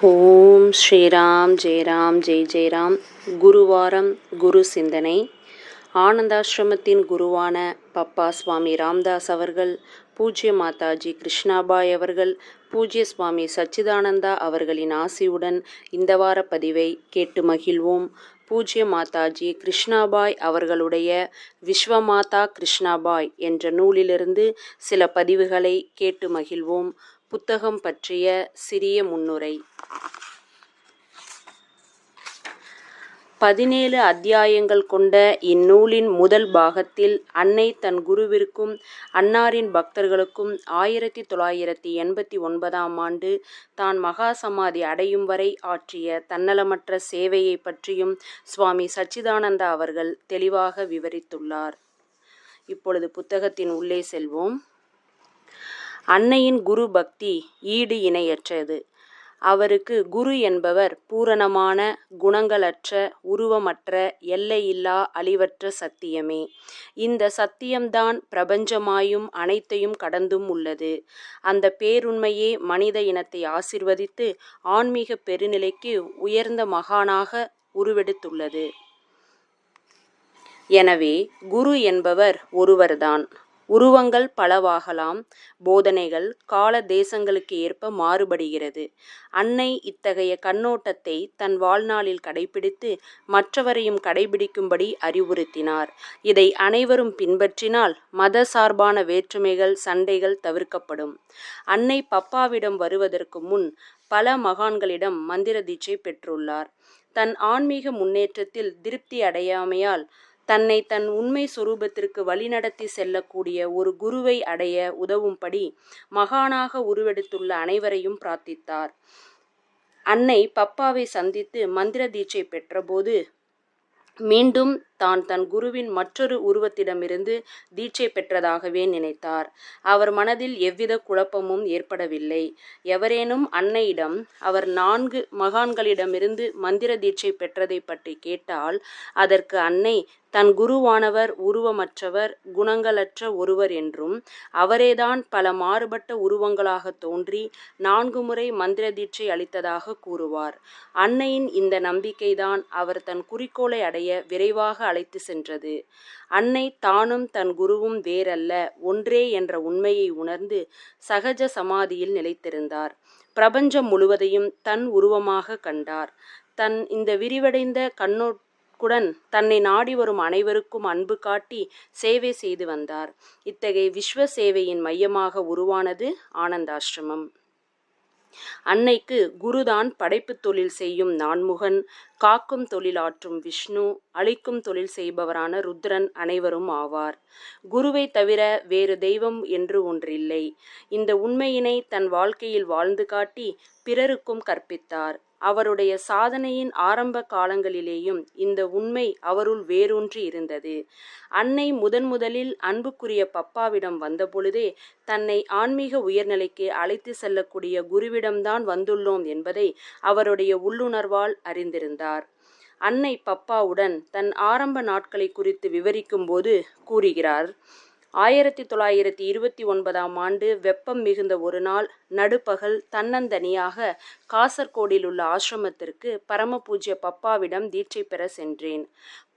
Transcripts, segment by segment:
ஓம் ஸ்ரீராம் ஜெயராம் ஜெய் ஜெயராம். குருவாரம் குரு சிந்தனை. ஆனந்தாசிரமத்தின் குருவான பப்பா சுவாமி ராம்தாஸ் அவர்கள், பூஜ்ய மாதாஜி கிருஷ்ணாபாய் அவர்கள், பூஜ்ய சுவாமி சச்சிதானந்தா அவர்களின் ஆசியுடன் இந்த வார பதிவை கேட்டு மகிழ்வோம். பூஜ்ய மாதாஜி கிருஷ்ணாபாய் அவர்களுடைய விஸ்வமாதா கிருஷ்ணாபாய் என்ற நூலிலிருந்து சில பதிவுகளை கேட்டு மகிழ்வோம். புத்தகம் பற்றிய சிறிய முன்னுரை. 17 அத்தியாயங்கள் கொண்ட இந்நூலின் முதல் பாகத்தில் அன்னை தன் குருவிற்கும் அன்னாரின் பக்தர்களுக்கும் 1989ஆம் ஆண்டு தான் மகா சமாதி அடையும் வரை ஆற்றிய தன்னலமற்ற சேவையை பற்றியும் சுவாமி சச்சிதானந்தா அவர்கள் தெளிவாக விவரித்துள்ளார். இப்பொழுது புத்தகத்தின் உள்ளே செல்வோம். அன்னையின் குரு பக்தி ஈடு இணையற்றது. அவருக்கு குரு என்பவர் பூரணமான, குணங்களற்ற, உருவமற்ற, எல்லையில்லா, அழிவற்ற சத்தியமே. இந்த சத்தியம்தான் பிரபஞ்சமாயும் அனைத்தையும் கடந்தும் உள்ளது. அந்த பேருண்மையே மனித இனத்தை ஆசிர்வதித்து ஆன்மீக பெருநிலைக்கு உயர்ந்த மகானாக உருவெடுத்துள்ளது. எனவே குரு என்பவர் ஒருவர்தான். உருவங்கள் பலவாகலாம். போதனைகள் கால தேசங்களுக்கு ஏற்ப மாறுபடுகிறது. அன்னை இத்தகைய கண்ணோட்டத்தை தன் வாழ்நாளில் கடைபிடித்து மற்றவரையும் கடைபிடிக்கும்படி அறிவுறுத்தினார். இதை அனைவரும் பின்பற்றினால் மத சார்பான வேற்றுமைகள், சண்டைகள் தவிர்க்கப்படும். அன்னை பப்பாவிடம் வருவதற்கு முன் பல மகான்களிடம் மந்திர தீட்சை பெற்றுள்ளார். தன் ஆன்மீக முன்னேற்றத்தில் திருப்தி அடையாமையால் தன்னை தன் உண்மை சொரூபத்திற்கு வழிநடத்தி செல்லக்கூடிய ஒரு குருவை அடைய உதவும்படி மகானாக உருவெடுத்துள்ள அனைவரையும் பிரார்த்தித்தார். அன்னை பப்பாவை சந்தித்து மந்திர தீட்சை பெற்றபோது மீண்டும் தான் தன் குருவின் மற்றொரு உருவத்திடமிருந்து தீட்சை பெற்றதாகவே நினைத்தார். அவர் மனதில் எவ்வித குழப்பமும் ஏற்படவில்லை. எவரேனும் அன்னையிடம் அவர் 4 மகான்களிடமிருந்து மந்திர தீட்சை பெற்றதை பற்றி கேட்டால் அதற்கு அன்னை தன் குருவானவர் உருவமற்றவர், குணங்களற்ற ஒருவர் என்றும் அவரேதான் பல மாறுபட்ட உருவங்களாக தோன்றி 4 முறை மந்திர தீட்சை அளித்ததாக கூறுவார். அன்னையின் இந்த நம்பிக்கைதான் அவர் தன் குறிக்கோளை அடைய விரைவாக அழைத்து சென்றது. அன்னை தானும் தன் குருவும் வேறல்ல, ஒன்றே என்ற உண்மையை உணர்ந்து சகஜ சமாதியில் நிலைத்திருந்தார். பிரபஞ்சம் முழுவதையும் தன் உருவமாக கண்டார். தன் இந்த விரிவடைந்த கண்ணோக்குடன் தன்னை நாடி வரும் அனைவருக்கும் அன்பு காட்டி சேவை செய்து வந்தார். இத்தகைய விஸ்வ சேவையின் மையமாக உருவானது ஆனந்தாசிரமம். அன்னைக்கு குருதான் படைப்பு தொழில் செய்யும் நான்முகன், காக்கும் தொழில் ஆற்றும் விஷ்ணு, அழிக்கும் தொழில் செய்பவரான ருத்ரன் அனைவரும் ஆவார். குருவை தவிர வேறு தெய்வம் என்று ஒன்றில்லை. இந்த உண்மையினை தன் வாழ்க்கையில் வாழ்ந்து காட்டி பிறருக்கும் கற்பித்தார். அவருடைய சாதனையின் ஆரம்ப காலங்களிலேயும் இந்த உண்மை அவருள் வேரூன்றி இருந்தது. அன்னை முதலில் அன்புக்குரிய பப்பாவிடம் வந்தபொழுதே தன்னை ஆன்மீக உயர்நிலைக்கு அழைத்து செல்லக்கூடிய குருவிடம்தான் வந்துள்ளோம் என்பதை அவருடைய உள்ளுணர்வால் அறிந்திருந்தார். அன்னை பப்பாவுடன் தன் ஆரம்ப நாட்களை குறித்து விவரிக்கும் போது கூறுகிறார். 1929ஆம் ஆண்டு வெப்பம் மிகுந்த ஒரு நாள் நடுப்பகல் தன்னந்தனியாக காசர்கோடில் உள்ள ஆசிரமத்திற்கு பரம பூஜ்ய பப்பாவிடம் தீட்சை பெற சென்றேன்.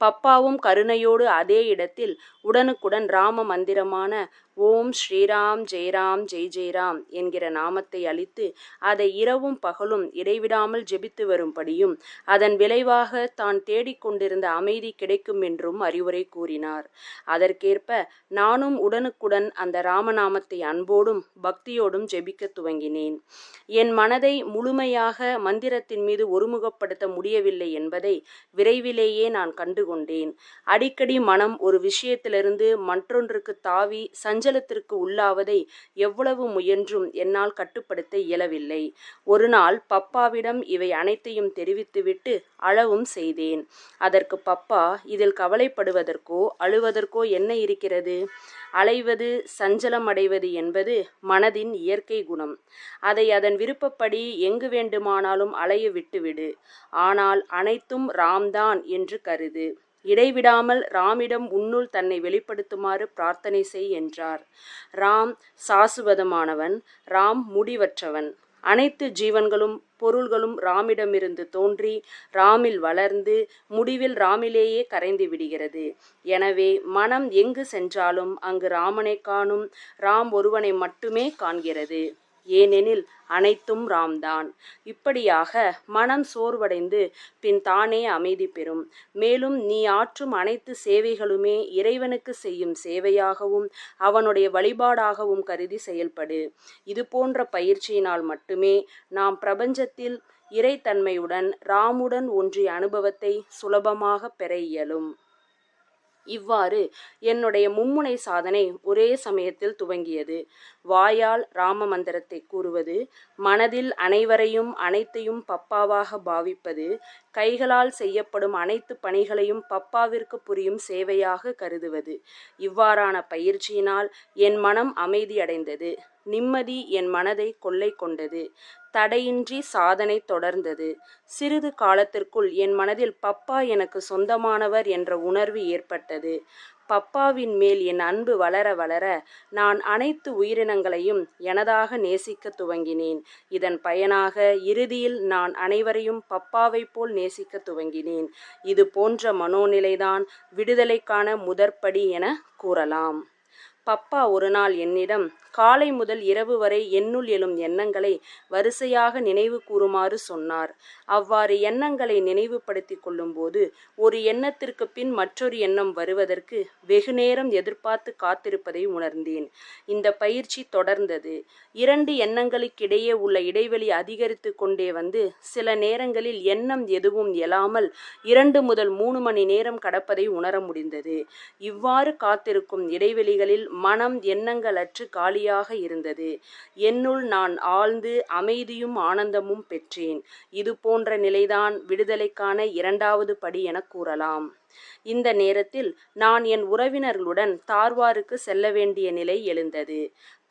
பப்பாவும் கருணையோடு அதே இடத்தில் உடனுக்குடன் ராம மந்திரமான ஓம் ஸ்ரீராம் ஜெயராம் ஜெய் ஜெயராம் என்கிற நாமத்தை அளித்து அதை இரவும் பகலும் இடைவிடாமல் ஜெபித்து வரும்படியும் அதன் விளைவாக தான் தேடிக்கொண்டிருந்த அமைதி கிடைக்கும் என்றும் அறிவுரை கூறினார். அதற்கேற்ப நானும் உடனுக்குடன் அந்த ராமநாமத்தை அன்போடும் பக்தியோடும் ஜெபிக்க துவங்கினேன். என் மனதை முழுமையாக மந்திரத்தின் மீது ஒருமுகப்படுத்த முடியவில்லை என்பதை விரைவிலேயே நான் கண்டுகொண்டேன். அடிக்கடி மனம் ஒரு விஷயத்திலிருந்து மற்றொன்றுக்கு தாவி சஞ்சலத்திற்கு உள்ளாவதை எவ்வளவு முயன்றும் என்னால் கட்டுப்படுத்த இயலவில்லை. ஒரு நாள் பப்பாவிடம் இவை அனைத்தையும் தெரிவித்துவிட்டு அழவும் செய்தேன். அதற்கு பப்பா, இதில் கவலைப்படுவதற்கோ அழுவதற்கோ என்ன இருக்கிறது? அலைவது, சஞ்சலமடைவது என்பது மனதின் இயற்கை குணம். அதை அதன் விருப்பப்படி எங்கு வேண்டுமானாலும் அலைய விட்டுவிடு. ஆனால் அனைத்தும் ராம்தான் என்று கருது. இடைவிடாமல் ராமிடம் உன்னுள் தன்னை வெளிப்படுத்துமாறு பிரார்த்தனை செய் என்றார். ராம் சாசுவதமானவன், ராம் முடிவற்றவன், அனைத்து ஜீவன்களும் பொருள்களும் ராமிடமிருந்து தோன்றி ராமில் வளர்ந்து முடிவில் ராமிலேயே கரைந்து விடுகிறது. எனவே மனம் எங்கு சென்றாலும் அங்கு ராமனை காணும். ராம் ஒருவனை மட்டுமே காண்கிறது. ஏனெனில் அனைத்தும் ராம்தான். இப்படியாக மனம் சோர்வடைந்து பின் தானே அமைதி பெறும். மேலும் நீ ஆற்றும் அனைத்து சேவைகளுமே இறைவனுக்கு செய்யும் சேவையாகவும் அவனுடைய வழிபாடாகவும் கருதி செயல்படு. இது போன்ற பயிற்சியினால் மட்டுமே நாம் பிரபஞ்சத்தில் இறைத்தன்மையுடன் ராமுடன் ஒன்றிய அனுபவத்தை சுலபமாக பெற இயலும். இவ்வாறு என்னுடைய மும்முனை சாதனை ஒரே சமயத்தில் துவங்கியது. வாயால் ராம மந்திரத்தை கூறுவது, மனதில் அனைவரையும் அனைத்தையும் பப்பாவாக பாவிப்பது, கைகளால் செய்யப்படும் அனைத்து பணிகளையும் பப்பாவிற்கு புரியும் சேவையாக கருதுவது. இவ்வாறான பயிற்சியினால் என் மனம் அமைதியடைந்தது. நிம்மதி என் மனதை கொள்ளை கொண்டது. தடையின்றி சாதனை தொடர்ந்தது. சிறிது காலத்திற்குள் என் மனதில் பப்பா எனக்கு சொந்தமானவர் என்ற உணர்வு ஏற்பட்டது. பப்பாவின் மேல் என் அன்பு வளர வளர நான் அனைத்து உயிரினங்களையும் எனதாக நேசிக்க துவங்கினேன். இதன் பயனாக இறுதியில் நான் அனைவரையும் பப்பாவை போல் நேசிக்க துவங்கினேன். இது போன்ற மனோநிலைதான் விடுதலைக்கான முதற்படி என கூறலாம். பப்பா ஒரு நாள் என்னிடம் காலை முதல் இரவு வரை என்னுள் எழும் எண்ணங்களை வரிசையாக நினைவு கூறுமாறு சொன்னார். அவ்வாறு எண்ணங்களை நினைவுபடுத்தி கொள்ளும்போது ஒரு எண்ணத்திற்கு பின் மற்றொரு எண்ணம் வருவதற்கு வெகு நேரம் எதிர்பார்த்து காத்திருப்பதை உணர்ந்தேன். இந்த பயிற்சி தொடர்ந்தது. 2 எண்ணங்களுக்கிடையே உள்ள இடைவெளி அதிகரித்து கொண்டே வந்து சில நேரங்களில் எண்ணம் எதுவும் எழாமல் 2 முதல் 3 மணி நேரம் கடப்பதை உணர முடிந்தது. இவ்வாறு காத்திருக்கும் இடைவெளிகளில் மனம் எண்ணங்களற்று காலியாக இருந்தது. என்னுள் நான் ஆழ்ந்து அமைதியும் ஆனந்தமும் பெற்றேன். இது போன்ற நிலைதான் விடுதலைக்கான 2வது படி என கூறலாம். இந்த நேரத்தில் நான் என் உறவினர்களுடன் தார்வாருக்கு செல்ல வேண்டிய நிலை எழுந்தது.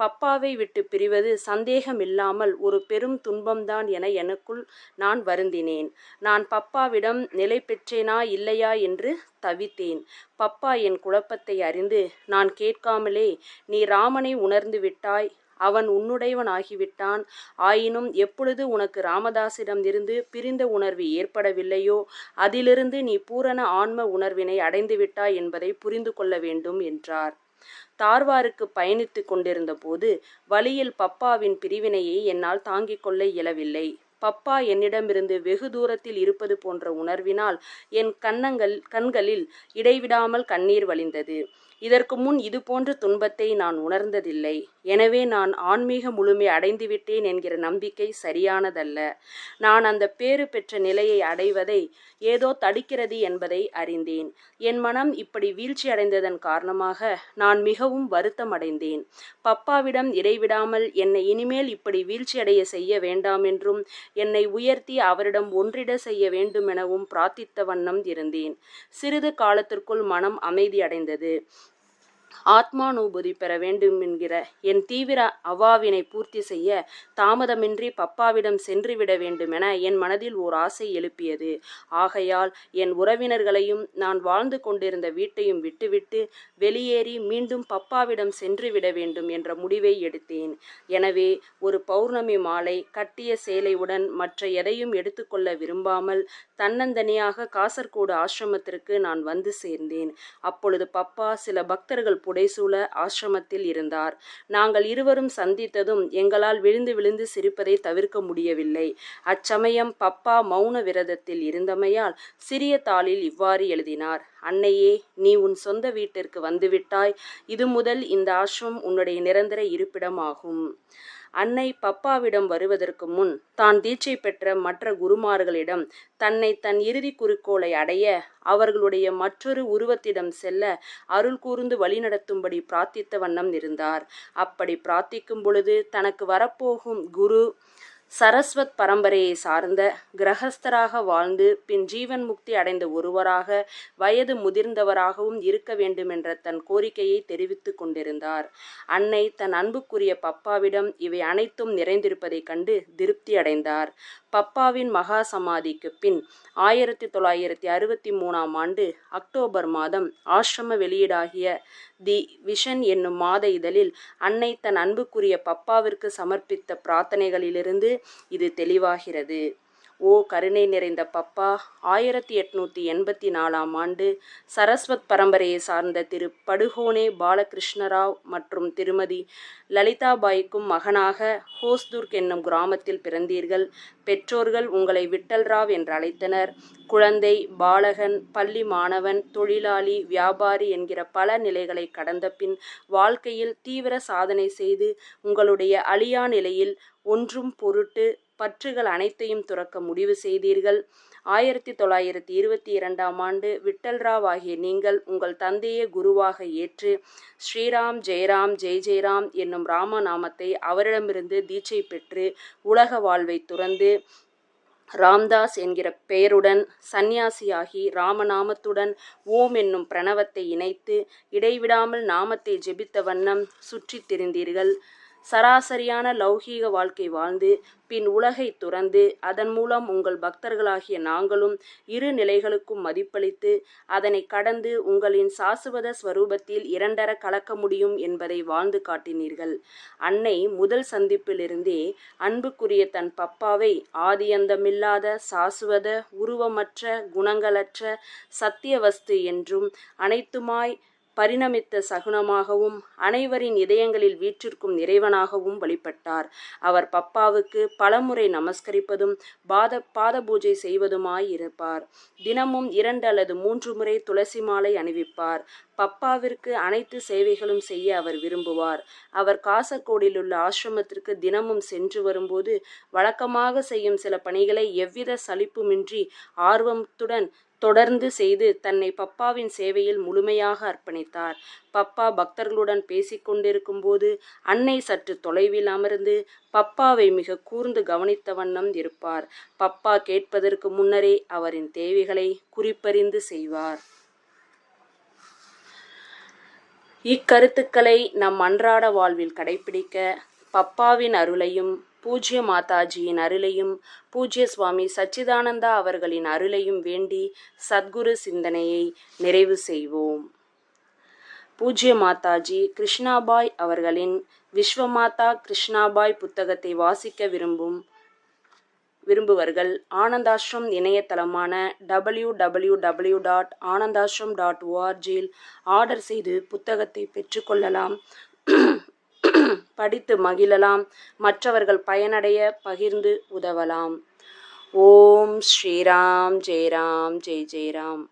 பப்பாவை விட்டு பிரிவது சந்தேகமில்லாமல் ஒரு பெரும் துன்பம்தான் என எனக்குள் நான் வருந்தினேன். நான் பப்பாவிடம் நிலை பெற்றேனா இல்லையா என்று தவித்தேன். பப்பா என் குழப்பத்தை அறிந்து நான் கேட்காமலே, நீ ராமனை உணர்ந்து விட்டாய், அவன் உன்னுடையவன் ஆகிவிட்டான். ஆயினும் எப்பொழுது உனக்கு ராமதாசிடம் இருந்து பிரிந்த உணர்வு ஏற்படவில்லையோ அதிலிருந்து நீ பூரண ஆன்ம உணர்வினை அடைந்துவிட்டாய் என்பதை புரிந்து கொள்ள வேண்டும் என்றார். தார்வாருக்கு பயணித்து கொண்டிருந்த போது வழியில் பப்பாவின் பிரிவினையை என்னால் தாங்கிக் கொள்ள இயலவில்லை. பப்பா என்னிடமிருந்து வெகு தூரத்தில் இருப்பது போன்ற உணர்வினால் என் கண்களில் இடைவிடாமல் கண்ணீர் வழிந்தது. இதற்கு முன் இது போன்ற துன்பத்தை நான் உணர்ந்ததில்லை. எனவே நான் ஆன்மீக முழுமை அடைந்துவிட்டேன் என்கிற நம்பிக்கை சரியானதல்ல. நான் அந்த பேறு பெற்ற நிலையை அடைவதை ஏதோ தடுக்கிறது என்பதை அறிந்தேன். என் மனம் இப்படி வீழ்ச்சி அடைந்ததன் காரணமாக நான் மிகவும் வருத்தம் அடைந்தேன். பப்பாவிடம் இடைவிடாமல் என்னை இனிமேல் இப்படி வீழ்ச்சியடைய செய்ய வேண்டாம் என்றும் என்னை உயர்த்தி அவரிடம் ஒன்றிட செய்ய வேண்டுமெனவும் பிரார்த்தித்த வண்ணம் இருந்தேன். சிறிது காலத்திற்குள் மனம் அமைதியடைந்தது. ஆத்மானுபூதி பெற வேண்டும் என்கிற என் தீவிர அவாவினை பூர்த்தி செய்ய தாமதமின்றி பப்பாவிடம் சென்றுவிட வேண்டுமென என் மனதில் ஓர் ஆசை எழுப்பியது. ஆகையால் என் உறவினர்களையும் நான் வாழ்ந்து கொண்டிருந்த வீட்டையும் விட்டுவிட்டு வெளியேறி மீண்டும் பப்பாவிடம் சென்றுவிட வேண்டும் என்ற முடிவை எடுத்தேன். எனவே ஒரு பௌர்ணமி மாலை கட்டிய சேலையுடன் மற்ற எதையும் எடுத்துக்கொள்ள விரும்பாமல் தன்னந்தனியாக காசர்கோடு ஆசிரமத்திற்கு நான் வந்து சேர்ந்தேன். அப்பொழுது பப்பா சில பக்தர்கள் புடைசூழ ஆசிரமத்தில் இருந்தார். நாங்கள் இருவரும் சந்தித்ததும் எங்களால் விழுந்து விழுந்து சிரிப்பதை தவிர்க்க முடியவில்லை. அச்சமயம் பப்பா மௌன விரதத்தில் இருந்தமையால் சிறிய தாளில் இவ்வாறு எழுதினார்: அன்னையே, நீ உன் சொந்த வீட்டிற்கு வந்துவிட்டாய். இது முதல் இந்த ஆசிரமம் உன்னுடைய நிரந்தர இருப்பிடமாகும். அன்னை பப்பாவிடம் வருவதற்கு முன் தான் தீட்சை பெற்ற மற்ற குருமார்களிடம் தன்னை தன் இறுதி குறிக்கோளை அடைய அவர்களுடைய மற்றொரு உருவத்திடம் செல்ல அருள் கூர்ந்து வழிநடத்தும்படி பிரார்த்தித்த வண்ணம் இருந்தார். அப்படி பிரார்த்திக்கும் பொழுது தனக்கு வரப்போகும் குரு சரஸ்வத் பரம்பரையை சார்ந்த கிரகஸ்தராக வாழ்ந்து பின் ஜீவன் முக்தி அடைந்த ஒருவராக வயது முதிர்ந்தவராகவும் இருக்க வேண்டுமென்ற தன் கோரிக்கையை தெரிவித்து கொண்டிருந்தார். அன்னை தன் அன்புக்குரிய பப்பாவிடம் இவை அனைத்தும் நிறைந்திருப்பதைக் கண்டு திருப்தி அடைந்தார். பப்பாவின் மகா சமாதிக்கு பின் 1963 அக்டோபர் மாதம் ஆசிரம வெளியீடாகிய தி விஷன் என்னும் மாத இதழில் அன்னை தன் அன்புக்குரிய பப்பாவிற்கு சமர்ப்பித்த பிரார்த்தனைகளிலிருந்து இது தெளிவாகிறது. ஓ கருணை நிறைந்த பப்பா, 1884 சரஸ்வத் பரம்பரையை சார்ந்த திரு படுகோனே பாலகிருஷ்ணராவ் மற்றும் திருமதி லலிதாபாய்க்கும் மகனாக ஹோஸ்துர்க் என்னும் கிராமத்தில் பிறந்தீர்கள். பெற்றோர்கள் உங்களை விட்டல்ராவ் என்று அழைத்தனர். குழந்தை, பாலகன், பள்ளி மாணவன், தொழிலாளி, வியாபாரி என்கிற பல நிலைகளை கடந்த பின் வாழ்க்கையில் தீவிர சாதனை செய்து உங்களுடைய அழியா நிலையில் ஒன்றும் பொருட்டு பற்றுகள் அனைத்தையும் துறக்க முடிவு செய்தீர்கள். 1922 விட்டல்ராவ் ஆகிய நீங்கள் உங்கள் தந்தையே குருவாக ஏற்று ஸ்ரீராம் ஜெயராம் ஜெய் ஜெயராம் என்னும் ராமநாமத்தை அவரிடமிருந்து தீட்சை பெற்று உலக வாழ்வை துறந்து ராம்தாஸ் என்கிற பெயருடன் சந்நியாசியாகி ராமநாமத்துடன் ஓம் என்னும் பிரணவத்தை இணைத்து இடைவிடாமல் நாமத்தை ஜெபித்த வண்ணம் சுற்றித் திரிந்தீர்கள். சராசரியான லௌகீக வாழ்க்கை வாழ்ந்து பின் உலகை துறந்து அதன் மூலம் உங்கள் பக்தர்களாகிய நாங்களும் இரு நிலைகளுக்கும் மதிப்பளித்து அதனை கடந்து உங்களின் சாசுவத ஸ்வரூபத்தில் இரண்டர கலக்க முடியும் என்பதை வாழ்ந்து காட்டினீர்கள். அன்னை முதல் சந்திப்பிலிருந்தே அன்புக்குரிய தன் பப்பாவை ஆதியந்தமில்லாத சாசுவத உருவமற்ற குணங்களற்ற சத்தியவஸ்து என்றும் அனைத்துமாய் பரிணமித்த சகுனமாகவும் அனைவரின் இதயங்களில் வீற்றிருக்கும் இறைவனாகவும் வழிபட்டார். அவர் பப்பாவுக்கு பலமுறை நமஸ்கரிப்பதும் பாத பூஜை செய்வதுமாயிருப்பார். தினமும் 2 அல்லது 3 முறை துளசி மாலை அணிவிப்பார். பப்பாவிற்கு அனைத்து சேவைகளும் செய்ய அவர் விரும்புவார். அவர் காசர்கோடில் உள்ள ஆசிரமத்திற்கு தினமும் சென்று வரும்போது வழக்கமாக செய்யும் சில பணிகளை எவ்வித சலிப்புமின்றி ஆர்வத்துடன் தொடர்ந்து செய்து தன்னை பப்பாவின் சேவையில் முழுமையாக அர்ப்பணித்தார். பப்பா பக்தர்களுடன் பேசிக்கொண்டிருக்கும் போது அன்னை சற்று தொலைவில் அமர்ந்து பப்பாவை மிக கூர்ந்து கவனித்த வண்ணம் இருப்பார். பப்பா கேட்பதற்கு முன்னரே அவரின் தேவைகளை குறிப்பறிந்து செய்வார். இக்கருத்துக்களை நம் அன்றாட வாழ்வில் கடைபிடிக்க பப்பாவின் அருளையும் பூஜ்ய மாதாஜியின் அருளையும் பூஜ்ய சுவாமி சச்சிதானந்தா அவர்களின் அருளையும் வேண்டி சத்குரு சிந்தனையை நிறைவு செய்வோம். பூஜ்ய மாதாஜி கிருஷ்ணாபாய் அவர்களின் விஸ்வமாதா கிருஷ்ணாபாய் புத்தகத்தை வாசிக்க விரும்புவர்கள் ஆனந்தாஷ்ரம் இணையதளமான www.anandashram.org ஆர்டர் செய்து புத்தகத்தை பெற்றுக்கொள்ளலாம். படித்து மகிழலாம். மற்றவர்கள் பயனடைய பகிர்ந்து உதவலாம். ஓம் ஸ்ரீராம் ஜெயராம் ஜெய் ஜெயராம்.